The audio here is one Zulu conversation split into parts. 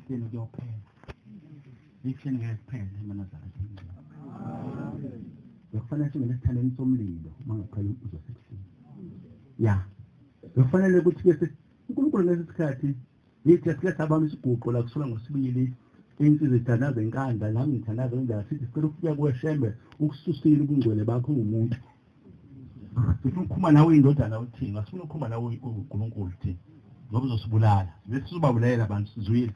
ekuseni kuyophela ekuseni kuyophela emanazana bekufanele singene esithandeni somlilo uma ngaphela uzosekuseni ya bekufanele ukuthi ke uNkulunkulu ngesikhathi yithi asikhetha abantu isiguqo la kusola ngosibili insizwe ithandaza enkandla nami ngithandaza njalo sithi sicela ukufika kuShembe ukususile ubungcwele bakho ngumuntu sifuna ukukhuma nawe indodana uthini asifuna ukukhuma nawe uNkulunkulu thina ngoba uzosibulala bese sizobabulela abantu sizwile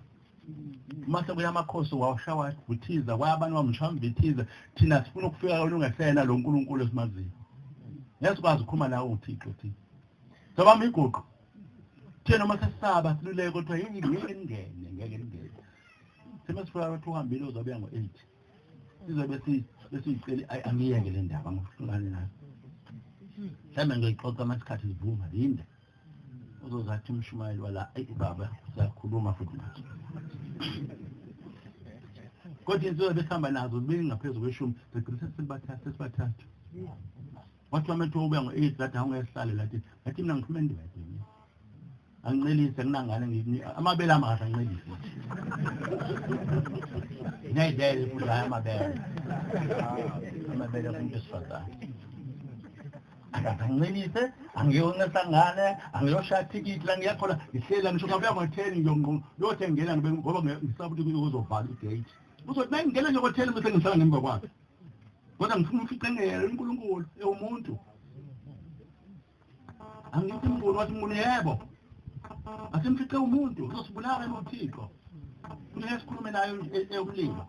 mase kuya amakhosi wawushawa uthiza kwayabani wamshamba bethiza thina sifuna ukufika kulungasena lo uNkulunkulu esimaziyo yasikwazi ukukhuma nawe uThixo thina soba miguqo thina uma sesaba siluleke kodwa yini ngeke ngene semesifika ukuthi uhambile uzobuya ngo8 sizobe besicela angiyeke le ndaba ngokuhlukana nayo mhlawumbe ngiyixoxa masikhathi sivuma yinde uzozathi umshumayeli wala baba siyakhuluma futhi nathi kodwa insizwe besihamba nazo zibili ngaphezulu kweshumi begcina sesibathathu wathi wamethu ubuya ngo8 lathi awungehlale lathi mina ngifuna indiba yini angicelise kunangane ngini amabele amakahle angicelise ngiyayidela futhi amabele kumuntu esifazane angicelise angiyongesangane angiyoshaya ticket la ngiyakhola ngihlela ngisho ngabuya ngo10 ngiyotengela ngoba ngisabuthi uzovala igate uzothi nayi ngene nje ngo10 bese ngihlala ngemva kwakhe kodwa ngifuna ufiqengele uNkulunkulu umuntu angithi umuntu wathi umuntu yebo asimfice umuntu uzosibulala noThixo kufanele sikhulume naye ekulima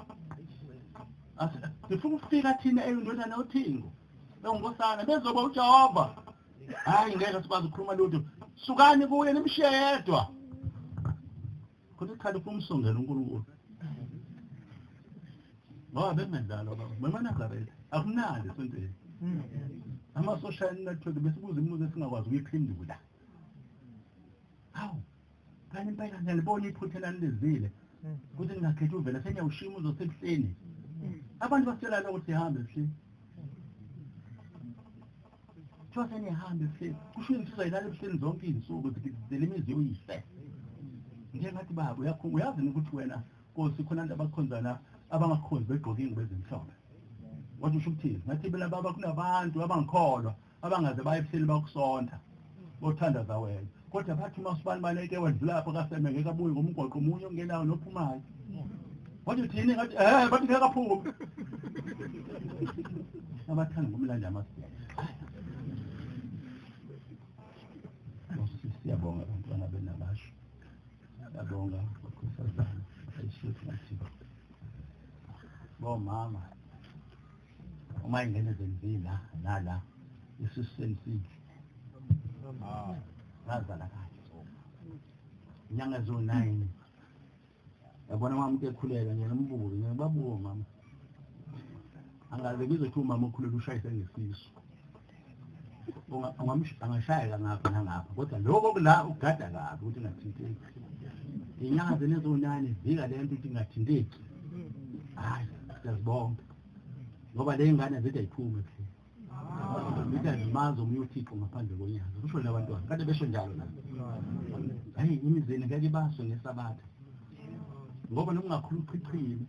sifuna ukufika thina eyindodana uThixo engosana bezoba uJehova hayi ngeke sikwazi ukukhuluma lutho sukani kuye nimshedwa kodwa ikhali kumsongela uNkulunkulu ngoba bemendalo baba Nazareth akunandi sontweni ama social network besibuza imibuzo esingakwazi ukuyiphendula hawu kanti impela ngiyalibona iphutha lalizile ukuthi ngakhetha uvela senyawushima uzosebuhleni abantu basitshela ukuthi sihambe ebuhleni Thosa nihambe ebuhleni kusho insizwa ilala ebuhleni zonke izinsuku zile mizi yoyihle nje ngathi baba uyazi ukuthi wena Nkosi khona abantu abakhonzana abangakhonzi begqoka ingubo ezimhlophe wathi usho ukuthini ngathi bela baba kunabantu abangikholwa abangaze baye ebuhleni bakusonta bothandaza wena kodwa bathi masibani baneke wedlula lapho kaseme ngeke abuye ngomgwaqo omunye ongenayo nophumayo wathi uthini ngathi bathi ngeke aphume abathanda ngomlanda amasiko siyabonga abantwana benabasho siyabonga ukhosazana ayishithi nathi bomama uma ingene zenzila nala isisensithi ngazala kahle inyanga zo9 yabona mama ukekhulela nje nombuzo nje babuwo mama angaze kuzothi umama ukhulela ushayise ngesisu angashayeka ngapha nangapha kodwa lokho la ugada kabi ukuthi ngathinteki inyanga zenezo9 vika lento ukuthi ngathinteki hayi siyazibonga ngoba le ngane zethu ayiphume phela Mazo uMthixo ngaphandle konyaka kusho labantwana kade besho njalo la hayi imizeni ngeke baso ngesabatha ngoba nokungakhulu uchichile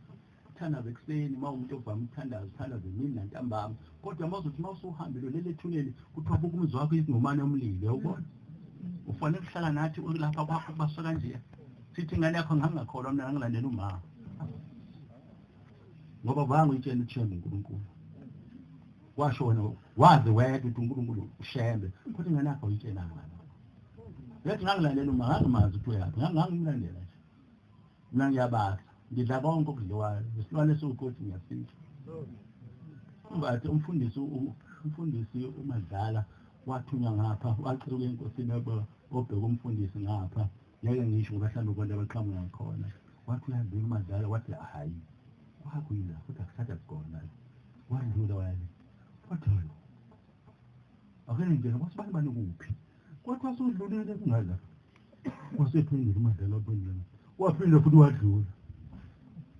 uthandaza ekuseni uma umuntu ovama ukuthandaza uthandaza emini nantambama kodwa mawuzothi mawusuhambile lele thuneli kuthiwa buka umzi wakho izingomane yomlilo uyabona ufanele ukuhlala nathi lapha kwakho baso kanje sithi ingane yakho ngangakholwa mina ngilandela umama ngoba bangu itshela uThemba uNkulunkulu washo wena wazi wedwa ukuthi uNkulunkulu uShembe kodwa ingane yakho uyitshela ngani yathi ngangilalela uma ngangimazi ukuthi uyaphi ngangimlandela nje mina ngiyabaza ngidla konke okudliwayo isilwane sokuthi ngiyafika umbathi umfundisi uMadlala wathunywa ngapha wacuka enkosini obheka umfundisi ngapha ngeke ngisho ngoba mhlawumbe konke abaqhamuka ngakhona wathi uyazi uMadlala wathi hayi wakuyila futhi akusatha khona wadlula wale watholo akene ngene kwasibani bani kuphi kwathi wasudlulile kungaza wasephindile uMadlala waphendula waphinda futhi wadlula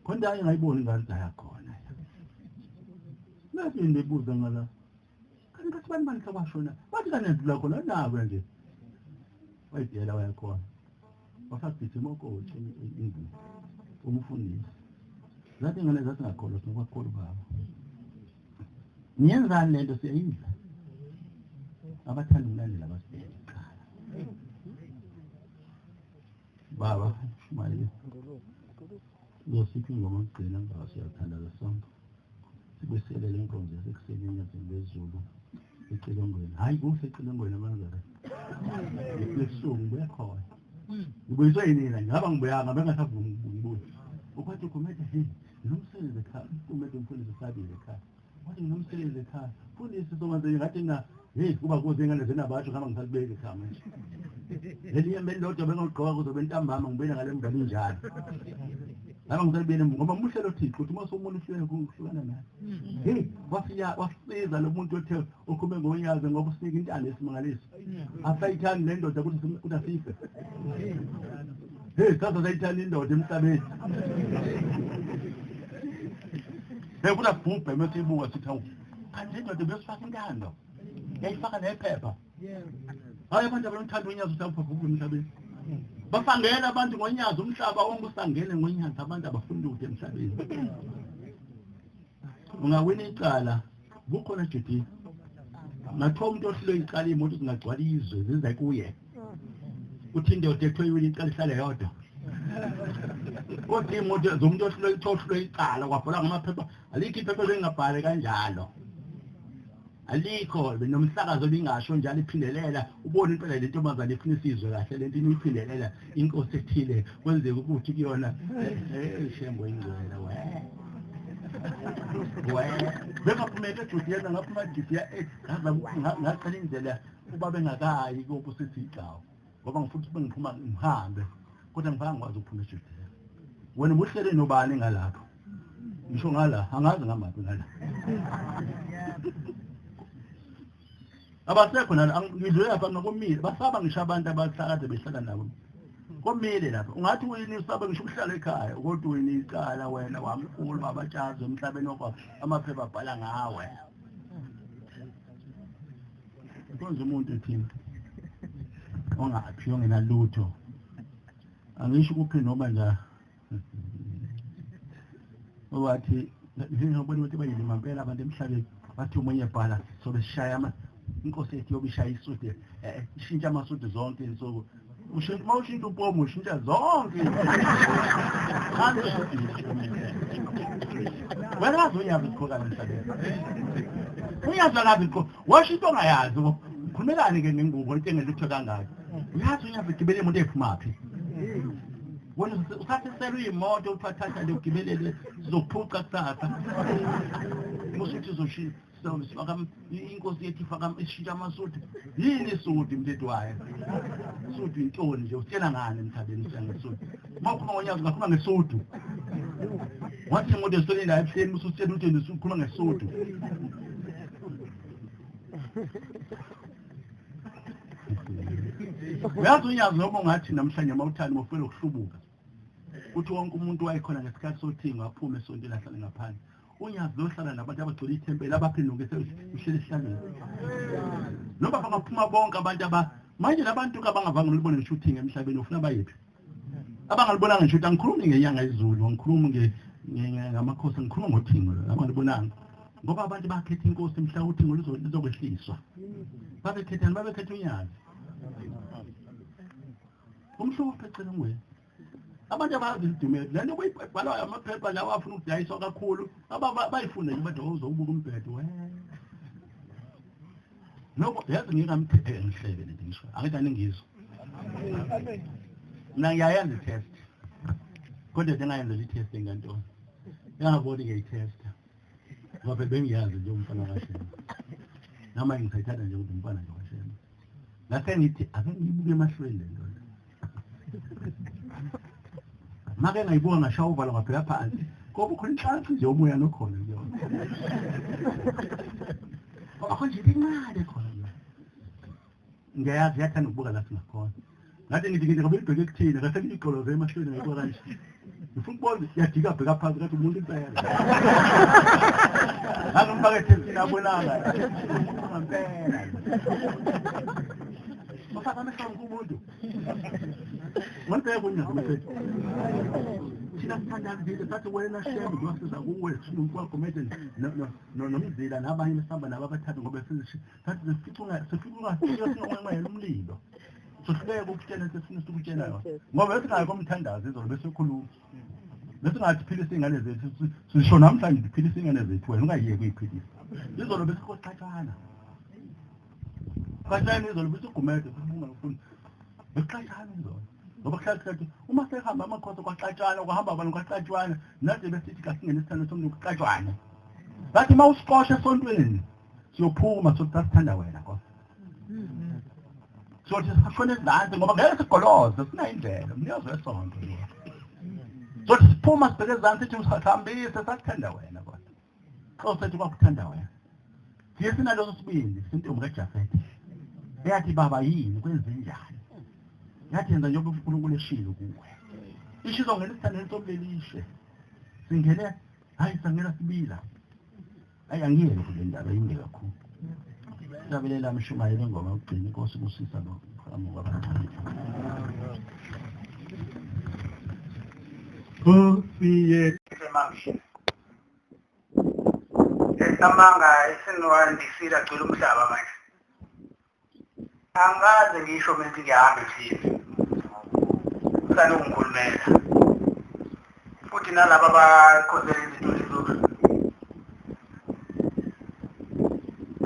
konke ayengayiboni ngathi ayakhona nathi ndibuza ngala kanti kasibani bani kwashona wathi kanedlula khona nawe nje wayidela wayakhona wafathi imoko ingini umfundisi zathi ngane zathi ngakholwa sinokwakhona baba niyenzani lento siyayidla abathanda ukulandela abasibekala baba shumayile ngosiphi ingoma ngigcina ngaba siyathanda lesonto sibeselele inkonzo yasekuseni enyazini lezulu eCilongweni hayi kuhle eCilongweni amanzara lesuku ngiyakhona ngibuyiswe yini ngaba ngibuyanga bengasavumi ukubuya ukwathi ukhomete nomsebenzi ekhaya ukhomete umfundisi sabile ekhaya wathi nomsebenzi ekhaya fundisi somanze ngathi na kuba kuze ingane zenabatsho ngaba ngisalibeke ekhaya manje leliyembe lodwa bengogqoka kuzobe ntambama ngibena ngale mvalo njalo laba ngisalibele ngoba muhle lo Thixo uthi mase umuntu uhlele kuhlukana naye wasiza lo muntu othe ukhume ngonyaze ngoba usika intando esimangaliso asayithani le ndoda ukuthi asife kaza sayithani indoda emhlabeni kuthi abhubhe mase ibuka sithi hawu kanti indoda besifaka intando yayifaka nephepha hayi abantu abanthanda unyazo uthi abhubhe emhlabeni bafangela abantu ngonyazo umhlaba wonke usangene ngonyazo abantu abafunda ukuthi emhlabeni ungawina icala bukhona Judy natho umuntu ohlelo icala imoto zingagcwala izwe ziza kuye uthi indoda ethoyiwile icala ihlale yodwa kodwa imoto zomuntu ohlelo icala kwabhala ngamaphepha alikho iphepha lengabhale kanjalo alikho benomhlakazo lingasho njalo iphindelela ubone impela le ntombazane ifuna isizwe kahle lento iniphindelela inkosi ethile kwenzeka ukuthi kuyona Shembe ingcwele bekaphumeke eJudiya ngaphuma eJudiya ngaqala indlela kuba bengakayi kokusithi igawo ngoba ngifuna bengiphuma ngihambe kodwa ngifangakwazi ukuphuma eJudiya wena ubuhlele nobani ngalapho ngisho ngala angazi ngamaphi ngala abasekho nala ngidlule lapha ngokomile basaba ngisho abantu abahlakade behlala nabo komile lapha ungathi uyini usaba ngisho ukuhlala ekhaya kodwa uyini icala wena wamkhulu babatshazi emhlabeni wakho amaphepha abhala ngawe konje umuntu ethini ongaphi ongenalutho angisho kuphi noma nje owathi ngiyabona ukuthi bayilima impela abantu emhlabeni bathi umunye ebhala sobe sishaya inkosi ethi yobishaya isudi ishintsha amasudi zonke insuku ushintsha umpomo ushintsha zonke wena unyazi ukhoka emhlabeni uyazi ngabe washo into ongayazi khulumelani ke ngengubo into engelutho kangaka uyazi unyazi ugibele umuntu ephumaphi wena usathisela imoto uthatha le ugibelele zokuphuca kusasa musuthi zoshisa sifaka inkosi yethi faka ishintsha amasudi yini isudi mthetho wayo isudi intoni nje utshela ngani emhlabeni usengesudi makhuluma ngonyaka ngakhuluma ngesudu wathi umuntu esitole la ebuhleni usutshela ukuthi ukhuluma ngesudu uyazi unyazi noma ungathi namhlanje mawuthani mofela ukuhlubuka uthi wonke umuntu wayekhona ngesikhathi sothingo aphume esontweni ahlale ngaphandle unyazi lohlala nabantu abagcwele ithempeli abaphenduke uhlele ehlaleni noma bangaphuma bonke abantu manje labantu abangavanga ulibone nge-shooting emhlabeni ufuna bayephi abangalibonanga nge-shooting angikhulumi ngenyanga izulu angikhulumi ngamakhosi angikhuluma ngothingo abangalibonanga ngoba abantu bakhetha inkosi mhla uthingo lizokwehliswa babekhetha unyazi umhluphe eceleni abantu abazi idumela lento kuyibhalwa amaphepha lawo afuna ukudayiswa kakhulu bayifunda nje bathi uzobuka umbhedo noko yazi ngikamthethe ngihlebe lento ngisho angithani ngizwe mina ngiyayenza i-test kodwa ngingayenza i-test ngantoni ngiyabona ngiyi-test ngoba bengiyazi nje umfana kaShembe nama ngithayithana nje ukuthi umfana nje kaShembe ngase ngithi ake ngibuke emahlweni lento make ngayibuka ngashaya uvala ngabheka phansi ngoba ukhona inhlansi nje umoya nokhona kuyona akho nje incane khona ngiyazi yathanda ukubuka la singakhona ngathi ngithi ngoba ibheke ekuthini ngase ngiqoloze emahlweni ngayibuka kanje ngifuna ukubona yadika bheka phansi ngathi umuntu impela ngangifake ethesini abonanga ngempela mafaka amehlo kumuntu ngibheke kunyazi mfethu thina bathandazile sathi wena Shembe ngiyosiza kuwe uNkulunkulu manje nomzila nabanye besihamba nabo abathathu ngoba sathi sifica singonqenqela umlilo sohluleka ukutshela sesifuna ukutshela ngoba esingayikho umthandazo izolo bese ukhuluma bese ngathi philisa ingane zethu sisho namhlanje ziphilisa ingane zethu wena ungayiyeki uyiphilisa izolo bese koxatshana kahlani izolo bese ugumede ubunga ufuna bexatshana izolo ngoba kuhlathi uma sehamba amakhosi kwaxatshana kuhamba abantu kwaxatshana nathi besithi kasingene isithando somntu kuxatshwana bathi mawusiqosha esontweni siyophuma sokuthanda wena Nkosi sothi sifune izandla ngoba ngeke sigoloze sina indlela umnikazi wesonto sothi siphuma sibheke ezantsi sithi usahambise sakuthanda wena kodwa Nkosi sethu kwakuthanda wena siye sinaloso sibindi sintombi kaJafete eyathi baba yini kwenzenjani yathi yenza njengoba uNkulunkulu eshilo kuwe ishizo ngene isithando somlelishe singene hayi sangena sibila hayi angiyeke kule ndaba yinde kakhulu sabelela Mshumayeli ingoma ugcina Inkosi kusisa lo amuka abantu Kufiye esemangishini esamanga esinwandisile agcwele umhlaba manje angaze ngisho manje ngihamba thina usana ungikhulumela futhi nalabo abakhosela izinto lezulu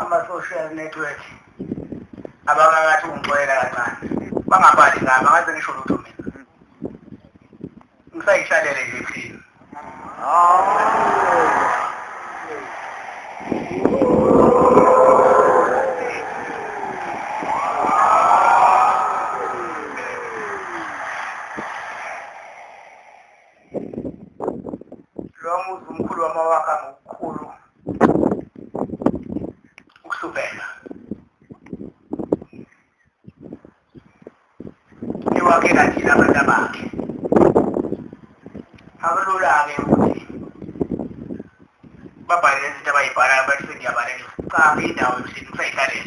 ama-social network abakakathi ungixolela kancane bangabhali ngami angaze ngisho lutho mina ngisayihlalele nje thina lo muzi umkhulu wamawaka ngokukhulu ukuhlubeka iwakhe kathina abantu abakhe abalula-ke ukuthi babhale izinto abayibhalayo bathi sengiyabhalela cha indawo emhlini ngisayihlalele